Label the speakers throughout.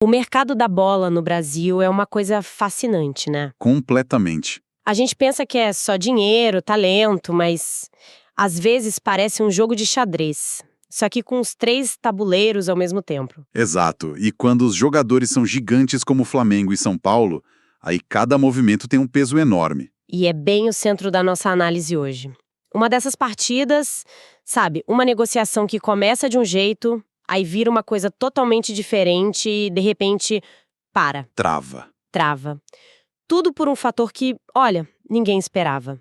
Speaker 1: O mercado da bola no Brasil é uma coisa fascinante, né?
Speaker 2: Completamente.
Speaker 1: A gente pensa que é só dinheiro, talento, mas às vezes parece um jogo de xadrez. Só que com os 3 tabuleiros ao mesmo tempo.
Speaker 2: Exato. E quando os jogadores são gigantes como Flamengo e São Paulo, aí cada movimento tem um peso enorme.
Speaker 1: E é bem o centro da nossa análise hoje. Uma dessas partidas, sabe, uma negociação que começa de um jeito, aí vira uma coisa totalmente diferente e, de repente, trava. Tudo por um fator que, olha, ninguém esperava.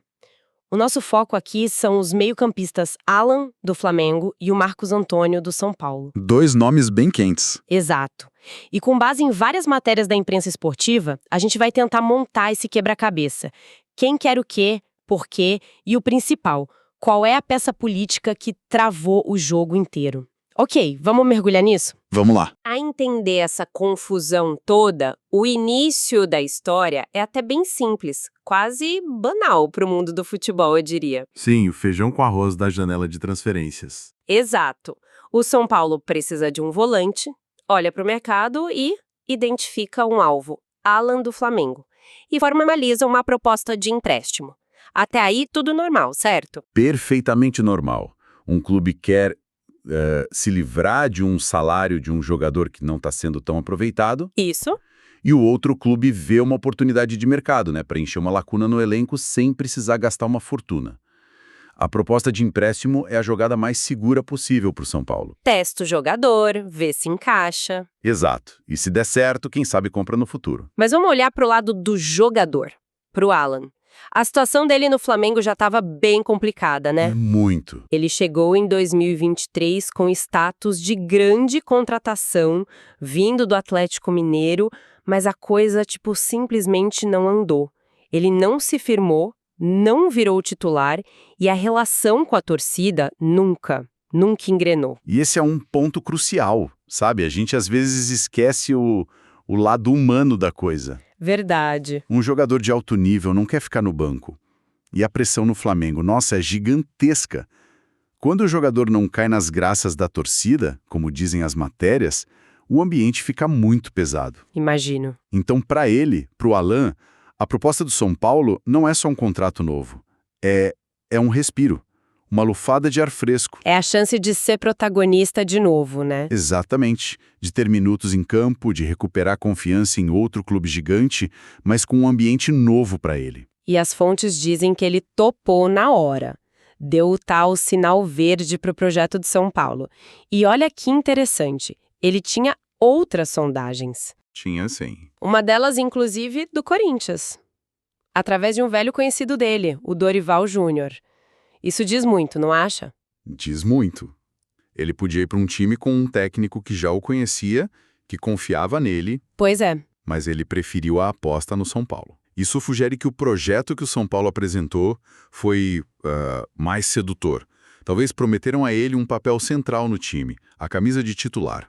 Speaker 1: O nosso foco aqui são os meio-campistas Alan, do Flamengo, e o Marcos Antônio, do São Paulo.
Speaker 2: 2 nomes bem quentes.
Speaker 1: Exato. E com base em várias matérias da imprensa esportiva, a gente vai tentar montar esse quebra-cabeça. Quem quer o quê, por quê e o principal, qual é a peça política que travou o jogo inteiro. Ok, vamos mergulhar nisso?
Speaker 2: Vamos lá.
Speaker 3: A entender essa confusão toda, o início da história é até bem simples, quase banal para o mundo do futebol, eu diria.
Speaker 4: Sim, o feijão com arroz da janela de transferências.
Speaker 3: Exato. O São Paulo precisa de um volante, olha para o mercado e identifica um alvo, Alan do Flamengo, e formaliza uma proposta de empréstimo. Até aí, tudo normal, certo?
Speaker 4: Perfeitamente normal. Um clube quer se livrar de um salário de um jogador que não está sendo tão aproveitado,
Speaker 3: Isso.
Speaker 4: e o outro clube vê uma oportunidade de mercado, né, para encher uma lacuna no elenco sem precisar gastar uma fortuna. A proposta de empréstimo é a jogada mais segura possível para o São Paulo.
Speaker 3: Testa o jogador, vê se encaixa.
Speaker 4: Exato. E se der certo, quem sabe compra no futuro.
Speaker 3: Mas vamos olhar para o lado do jogador, para o Alan. A situação dele no Flamengo já estava bem complicada, né?
Speaker 4: Muito.
Speaker 3: Ele chegou em 2023 com status de grande contratação, vindo do Atlético Mineiro, mas a coisa, simplesmente não andou. Ele não se firmou, não virou titular e a relação com a torcida nunca engrenou.
Speaker 4: E esse é um ponto crucial, sabe? A gente às vezes esquece o lado humano da coisa.
Speaker 3: Verdade.
Speaker 4: Um jogador de alto nível não quer ficar no banco. E a pressão no Flamengo, nossa, é gigantesca. Quando o jogador não cai nas graças da torcida, como dizem as matérias, o ambiente fica muito pesado.
Speaker 3: Imagino.
Speaker 4: Então, para ele, para o Alan, a proposta do São Paulo não é só um contrato novo. É um respiro, uma lufada de ar fresco.
Speaker 3: É a chance de ser protagonista de novo, né?
Speaker 4: Exatamente. De ter minutos em campo, de recuperar confiança em outro clube gigante, mas com um ambiente novo para ele.
Speaker 3: E as fontes dizem que ele topou na hora. Deu o tal sinal verde para o projeto de São Paulo. E olha que interessante, ele tinha outras sondagens.
Speaker 2: Tinha sim.
Speaker 3: Uma delas, inclusive, do Corinthians. Através de um velho conhecido dele, o Dorival Júnior. Isso diz muito, não acha?
Speaker 2: Diz muito. Ele podia ir para um time com um técnico que já o conhecia, que confiava nele,
Speaker 3: Pois é.
Speaker 2: mas ele preferiu a aposta no São Paulo. Isso sugere que o projeto que o São Paulo apresentou foi mais sedutor. Talvez prometeram a ele um papel central no time, a camisa de titular.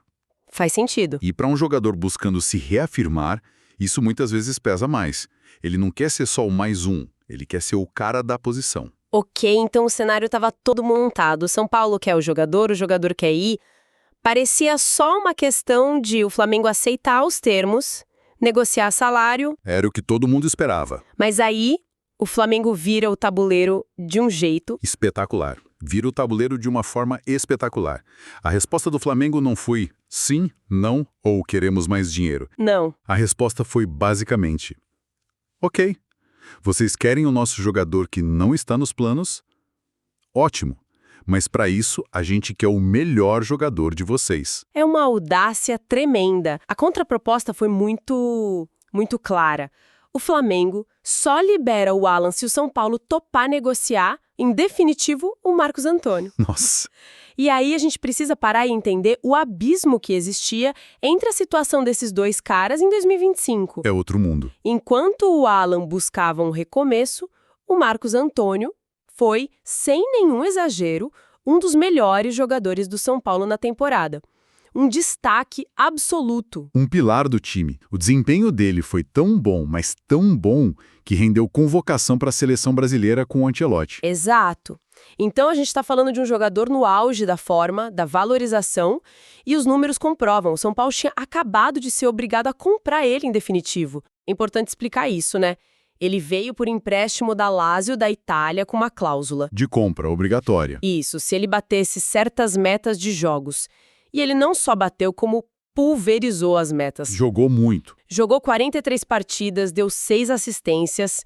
Speaker 3: Faz sentido.
Speaker 2: E para um jogador buscando se reafirmar, isso muitas vezes pesa mais. Ele não quer ser só o mais um, ele quer ser o cara da posição.
Speaker 3: Ok, então o cenário estava todo montado. O São Paulo quer o jogador quer ir. Parecia só uma questão de o Flamengo aceitar os termos, negociar salário,
Speaker 2: Era o que todo mundo esperava.
Speaker 3: mas aí o Flamengo vira o tabuleiro de um jeito.
Speaker 2: Espetacular. Vira o tabuleiro de uma forma espetacular. A resposta do Flamengo não foi sim, não ou queremos mais dinheiro.
Speaker 3: Não.
Speaker 2: A resposta foi basicamente: ok, vocês querem o nosso jogador que não está nos planos? Ótimo, mas para isso a gente quer o melhor jogador de vocês.
Speaker 3: É uma audácia tremenda. A contraproposta foi muito clara. O Flamengo só libera o Alan se o São Paulo topar negociar, em definitivo, o Marcos Antônio.
Speaker 2: Nossa,
Speaker 3: E aí a gente precisa parar e entender o abismo que existia entre a situação desses dois caras em 2025.
Speaker 2: é outro mundo.
Speaker 3: Enquanto o Alan buscava um recomeço, o Marcos Antônio foi, sem nenhum exagero, um dos melhores jogadores do São Paulo na temporada. Um destaque absoluto.
Speaker 4: Um pilar do time. O desempenho dele foi tão bom, mas tão bom, que rendeu convocação para a seleção brasileira com o Ancelotti.
Speaker 3: Exato. Então a gente está falando de um jogador no auge da forma, da valorização, e os números comprovam. O São Paulo tinha acabado de ser obrigado a comprar ele em definitivo. É importante explicar isso, né? Ele veio por empréstimo da Lazio da Itália com uma cláusula.
Speaker 4: De compra, obrigatória.
Speaker 3: Isso, se ele batesse certas metas de jogos. E ele não só bateu, como pulverizou as metas.
Speaker 4: Jogou muito.
Speaker 3: Jogou 43 partidas, deu 6 assistências,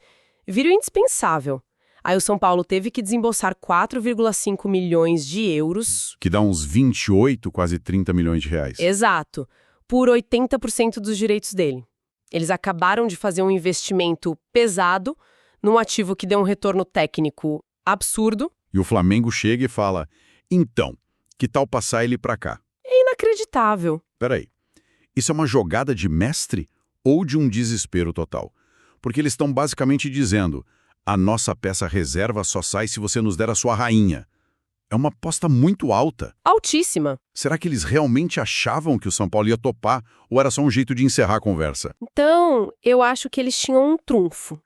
Speaker 3: virou indispensável. Aí o São Paulo teve que desembolsar 4,5 milhões de euros.
Speaker 4: Que dá uns 28, quase 30 milhões de reais.
Speaker 3: Exato, por 80% dos direitos dele. Eles acabaram de fazer um investimento pesado num ativo que deu um retorno técnico absurdo.
Speaker 4: E o Flamengo chega e fala, então, que tal passar ele pra cá?
Speaker 3: É inacreditável.
Speaker 4: Peraí, isso é uma jogada de mestre ou de um desespero total? Porque eles estão basicamente dizendo, a nossa peça reserva só sai se você nos der a sua rainha. É uma aposta muito alta.
Speaker 3: Altíssima.
Speaker 4: Será que eles realmente achavam que o São Paulo ia topar ou era só um jeito de encerrar a conversa?
Speaker 3: Então, eu acho que eles tinham um trunfo.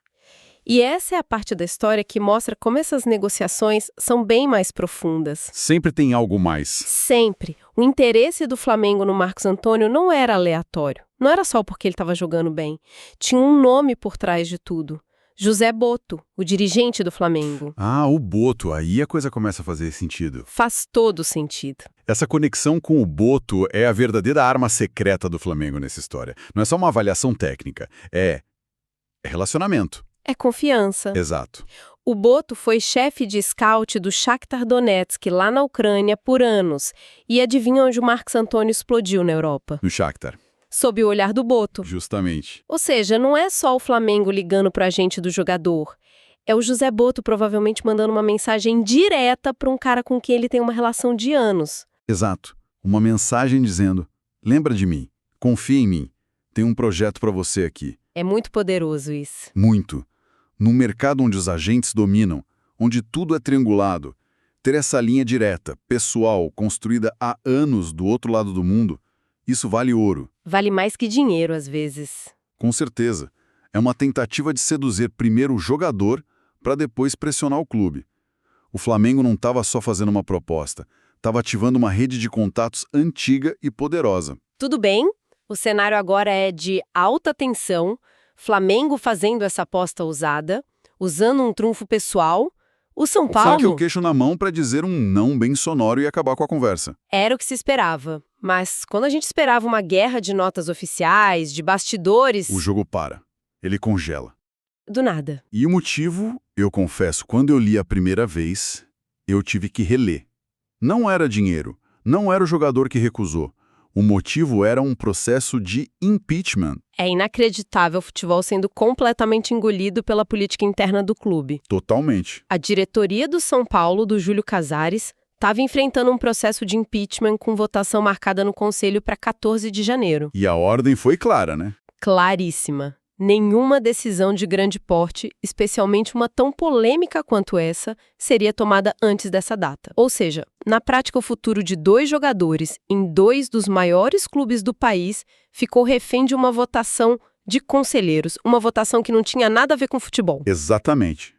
Speaker 3: E essa é a parte da história que mostra como essas negociações são bem mais profundas.
Speaker 4: Sempre tem algo mais.
Speaker 3: Sempre. O interesse do Flamengo no Marcos Antônio não era aleatório. Não era só porque ele estava jogando bem. Tinha um nome por trás de tudo. José Botto, o dirigente do Flamengo.
Speaker 4: Ah, o Botto. Aí a coisa começa a fazer sentido.
Speaker 3: Faz todo sentido.
Speaker 4: Essa conexão com o Botto é a verdadeira arma secreta do Flamengo nessa história. Não é só uma avaliação técnica. É relacionamento.
Speaker 3: É confiança.
Speaker 4: Exato.
Speaker 3: O Botto foi chefe de scout do Shakhtar Donetsk, lá na Ucrânia, por anos. E adivinha onde o Marcos Antônio explodiu na Europa?
Speaker 4: No Shakhtar.
Speaker 3: Sob o olhar do Botto.
Speaker 4: Justamente.
Speaker 3: Ou seja, não é só o Flamengo ligando para a agente do jogador. É o José Botto provavelmente mandando uma mensagem direta para um cara com quem ele tem uma relação de anos.
Speaker 4: Exato. Uma mensagem dizendo, lembra de mim, confia em mim, tem um projeto para você aqui.
Speaker 3: É muito poderoso isso.
Speaker 4: Muito. Num mercado onde os agentes dominam, onde tudo é triangulado, ter essa linha direta, pessoal, construída há anos do outro lado do mundo, isso vale ouro.
Speaker 3: Vale mais que dinheiro, às vezes.
Speaker 4: Com certeza. É uma tentativa de seduzir primeiro o jogador para depois pressionar o clube. O Flamengo não estava só fazendo uma proposta, estava ativando uma rede de contatos antiga e poderosa.
Speaker 3: Tudo bem, o cenário agora é de alta tensão, Flamengo fazendo essa aposta ousada, usando um trunfo pessoal. O São Paulo...
Speaker 4: Faca o queixo na mão para dizer um não bem sonoro e acabar com a conversa.
Speaker 3: Era o que se esperava. Mas quando a gente esperava uma guerra de notas oficiais, de bastidores...
Speaker 4: O jogo para. Ele congela.
Speaker 3: Do nada.
Speaker 4: E o motivo, eu confesso, quando eu li a primeira vez, eu tive que reler. Não era dinheiro, não era o jogador que recusou. O motivo era um processo de impeachment.
Speaker 3: É inacreditável o futebol sendo completamente engolido pela política interna do clube.
Speaker 4: Totalmente.
Speaker 3: A diretoria do São Paulo, do Júlio Casares, estava enfrentando um processo de impeachment com votação marcada no Conselho para 14 de janeiro.
Speaker 4: E a ordem foi clara, né?
Speaker 3: Claríssima. Nenhuma decisão de grande porte, especialmente uma tão polêmica quanto essa, seria tomada antes dessa data. Ou seja, na prática, o futuro de 2 jogadores em 2 dos maiores clubes do país ficou refém de uma votação de conselheiros, uma votação que não tinha nada a ver com futebol.
Speaker 4: Exatamente.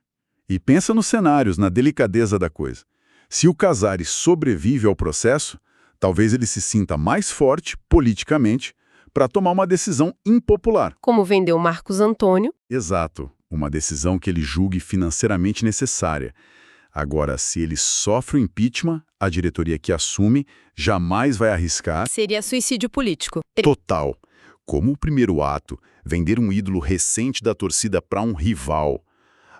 Speaker 4: E pensa nos cenários, na delicadeza da coisa. Se o Casares sobrevive ao processo, talvez ele se sinta mais forte, politicamente, para tomar uma decisão impopular.
Speaker 3: Como vendeu o Marcos Antônio.
Speaker 4: Exato. Uma decisão que ele julgue financeiramente necessária. Agora, se ele sofre o impeachment, a diretoria que assume jamais vai arriscar...
Speaker 3: Seria suicídio político.
Speaker 4: Total. Como o primeiro ato, vender um ídolo recente da torcida para um rival.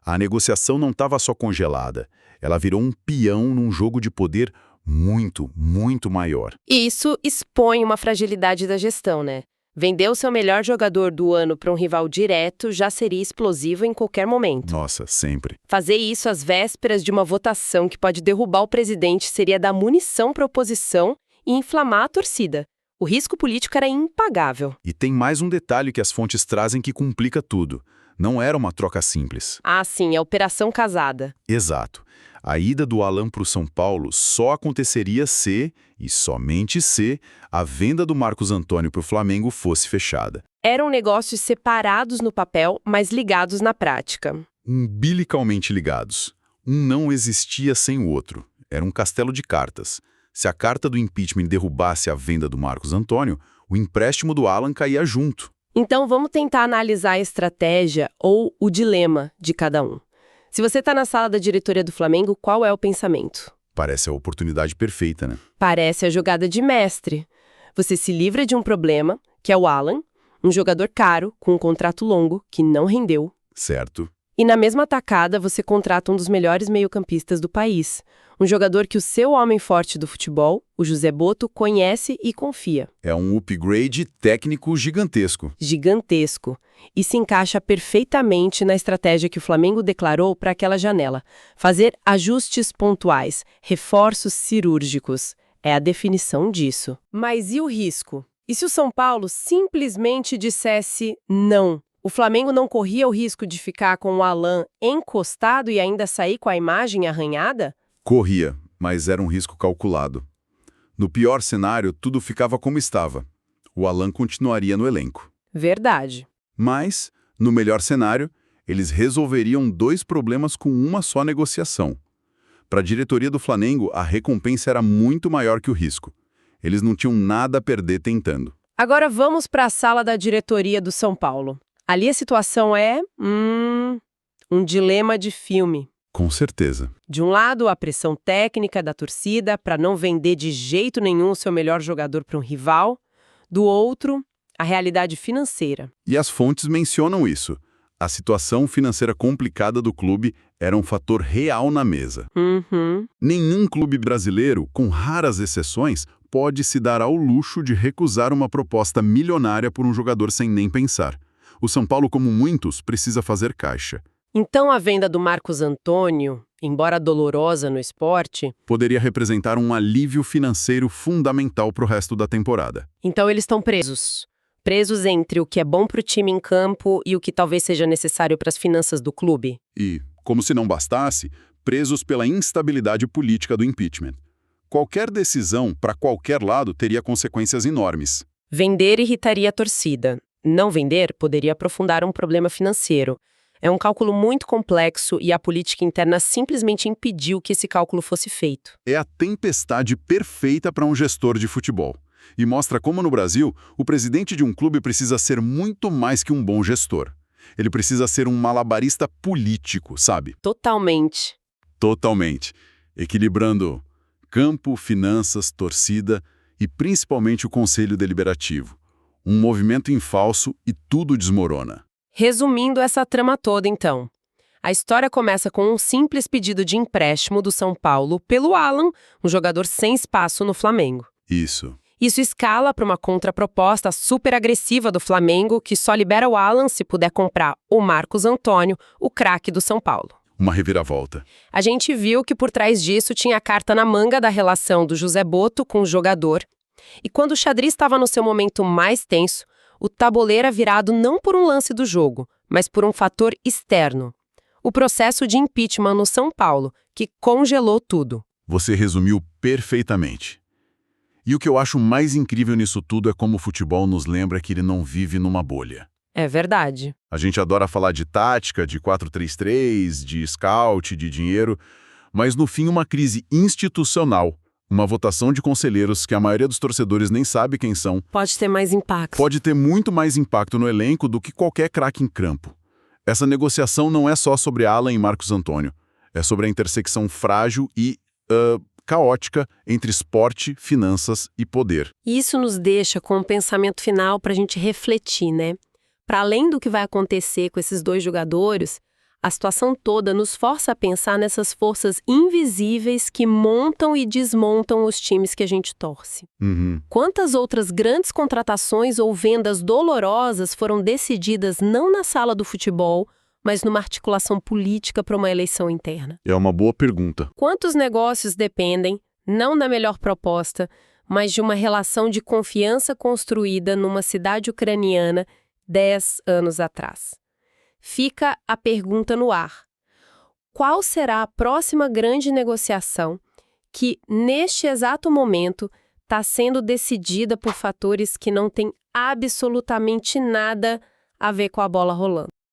Speaker 4: A negociação não estava só congelada. Ela virou um peão num jogo de poder muito, muito maior.
Speaker 3: E isso expõe uma fragilidade da gestão, né? Vender o seu melhor jogador do ano para um rival direto já seria explosivo em qualquer momento.
Speaker 4: Nossa, sempre.
Speaker 3: Fazer isso às vésperas de uma votação que pode derrubar o presidente seria dar munição para a oposição e inflamar a torcida. O risco político era impagável.
Speaker 2: E tem mais um detalhe que as fontes trazem que complica tudo. Não era uma troca simples.
Speaker 3: Ah, sim, a operação casada.
Speaker 2: Exato. A ida do Alan para o São Paulo só aconteceria se, e somente se, a venda do Marcos Antônio para o Flamengo fosse fechada.
Speaker 3: Eram negócios separados no papel, mas ligados na prática.
Speaker 2: Umbilicalmente ligados. Um não existia sem o outro. Era um castelo de cartas. Se a carta do impeachment derrubasse a venda do Marcos Antônio, o empréstimo do Alan caía junto.
Speaker 3: Então vamos tentar analisar a estratégia ou o dilema de cada um. Se você está na sala da diretoria do Flamengo, qual é o pensamento?
Speaker 2: Parece a oportunidade perfeita, né?
Speaker 3: Parece a jogada de mestre. Você se livra de um problema, que é o Alan, um jogador caro, com um contrato longo, que não rendeu.
Speaker 2: Certo.
Speaker 3: E na mesma tacada você contrata um dos melhores meio-campistas do país. Um jogador que o seu homem forte do futebol, o José Botto, conhece e confia.
Speaker 2: É um upgrade técnico gigantesco.
Speaker 3: Gigantesco. E se encaixa perfeitamente na estratégia que o Flamengo declarou para aquela janela. Fazer ajustes pontuais, reforços cirúrgicos. É a definição disso. Mas e o risco? E se o São Paulo simplesmente dissesse não? O Flamengo não corria o risco de ficar com o Alan encostado e ainda sair com a imagem arranhada?
Speaker 2: Corria, mas era um risco calculado. No pior cenário, tudo ficava como estava. O Alan continuaria no elenco.
Speaker 3: Verdade.
Speaker 2: Mas, no melhor cenário, eles resolveriam 2 problemas com uma só negociação. Para a diretoria do Flamengo, a recompensa era muito maior que o risco. Eles não tinham nada a perder tentando.
Speaker 3: Agora vamos para a sala da diretoria do São Paulo. Ali a situação é um dilema de filme.
Speaker 2: Com certeza.
Speaker 3: De um lado, a pressão técnica da torcida para não vender de jeito nenhum o seu melhor jogador para um rival. Do outro, a realidade financeira.
Speaker 2: E as fontes mencionam isso. A situação financeira complicada do clube era um fator real na mesa. Nenhum clube brasileiro, com raras exceções, pode se dar ao luxo de recusar uma proposta milionária por um jogador sem nem pensar. O São Paulo, como muitos, precisa fazer caixa.
Speaker 3: Então a venda do Marcos Antônio, embora dolorosa no esporte,
Speaker 2: poderia representar um alívio financeiro fundamental para o resto da temporada.
Speaker 3: Então eles estão presos. Presos entre o que é bom para o time em campo e o que talvez seja necessário para as finanças do clube.
Speaker 2: E, como se não bastasse, presos pela instabilidade política do impeachment. Qualquer decisão, para qualquer lado, teria consequências enormes.
Speaker 3: Vender irritaria a torcida. Não vender poderia aprofundar um problema financeiro. É um cálculo muito complexo e a política interna simplesmente impediu que esse cálculo fosse feito.
Speaker 2: É a tempestade perfeita para um gestor de futebol. E mostra como, no Brasil, o presidente de um clube precisa ser muito mais que um bom gestor. Ele precisa ser um malabarista político, sabe?
Speaker 3: Totalmente.
Speaker 2: Totalmente. Equilibrando campo, finanças, torcida e principalmente o conselho deliberativo. Um movimento em falso e tudo desmorona.
Speaker 3: Resumindo essa trama toda, então. A história começa com um simples pedido de empréstimo do São Paulo pelo Alan, um jogador sem espaço no Flamengo.
Speaker 2: Isso.
Speaker 3: Isso escala para uma contraproposta super agressiva do Flamengo, que só libera o Alan se puder comprar o Marcos Antônio, o craque do São Paulo.
Speaker 2: Uma reviravolta.
Speaker 3: A gente viu que por trás disso tinha a carta na manga da relação do José Botto com o jogador. E quando o xadrez estava no seu momento mais tenso, o tabuleiro era virado não por um lance do jogo, mas por um fator externo. O processo de impeachment no São Paulo, que congelou tudo.
Speaker 2: Você resumiu perfeitamente. E o que eu acho mais incrível nisso tudo é como o futebol nos lembra que ele não vive numa bolha.
Speaker 3: É verdade.
Speaker 2: A gente adora falar de tática, de 4-3-3, de scout, de dinheiro, mas no fim uma crise institucional, uma votação de conselheiros que a maioria dos torcedores nem sabe quem são.
Speaker 3: Pode ter mais impacto.
Speaker 2: Pode ter muito mais impacto no elenco do que qualquer craque em campo. Essa negociação não é só sobre Alan e Marcos Antônio. É sobre a intersecção frágil e caótica entre esporte, finanças e poder.
Speaker 3: Isso nos deixa com um pensamento final para a gente refletir, né? Para além do que vai acontecer com esses dois jogadores, a situação toda nos força a pensar nessas forças invisíveis que montam e desmontam os times que a gente torce. Quantas outras grandes contratações ou vendas dolorosas foram decididas não na sala do futebol, mas numa articulação política para uma eleição interna?
Speaker 2: É uma boa pergunta.
Speaker 3: Quantos negócios dependem, não da melhor proposta, mas de uma relação de confiança construída numa cidade ucraniana 10 anos atrás. Fica a pergunta no ar. Qual será a próxima grande negociação que, neste exato momento, está sendo decidida por fatores que não têm absolutamente nada a ver com a bola rolando?